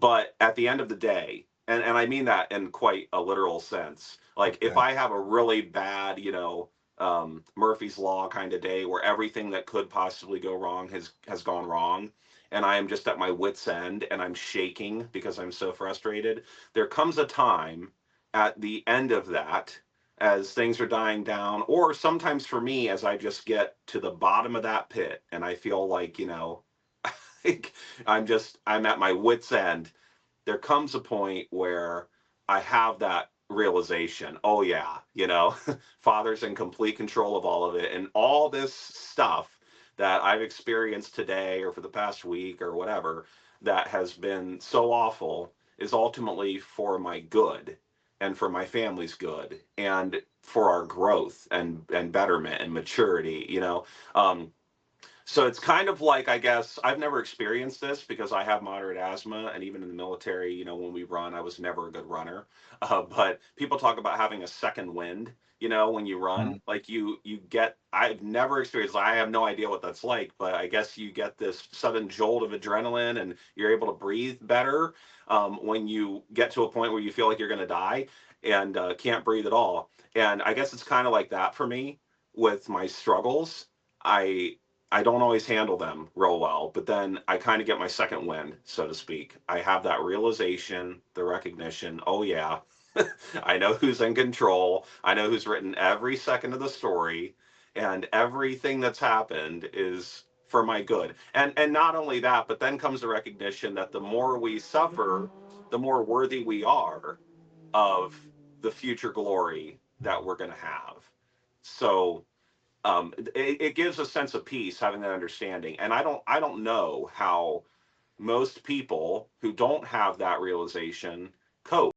But at the end of the day, and I mean that in quite a literal sense, like if Okay. I have a really bad, Murphy's Law kind of day where everything that could possibly go wrong has gone wrong, and I am just at my wits' end and I'm shaking because I'm so frustrated, there comes a time at the end of that, as things are dying down, or sometimes for me, as I just get to the bottom of that pit and I feel like, like I'm at my wits' end. There comes a point where I have that realization, oh yeah, Father's in complete control of all of it, and all this stuff that I've experienced today or for the past week or whatever that has been so awful is ultimately for my good and for my family's good and for our growth and betterment and maturity. So it's kind of like, I guess, I've never experienced this because I have moderate asthma, and even in the military, when we run, I was never a good runner. But people talk about having a second wind, when you run, Mm. like you get. I've never experienced. I have no idea what that's like, but I guess you get this sudden jolt of adrenaline, and you're able to breathe better when you get to a point where you feel like you're going to die and can't breathe at all. And I guess it's kind of like that for me with my struggles. I I don't always handle them real well, but then I kind of get my second wind, so to speak. I have that realization, the recognition, oh yeah, I know who's in control. I know who's written every second of the story, and everything that's happened is for my good. And not only that, but then comes the recognition that the more we suffer, the more worthy we are of the future glory that we're going to have. So it gives a sense of peace having that understanding. And I don't know how most people who don't have that realization cope.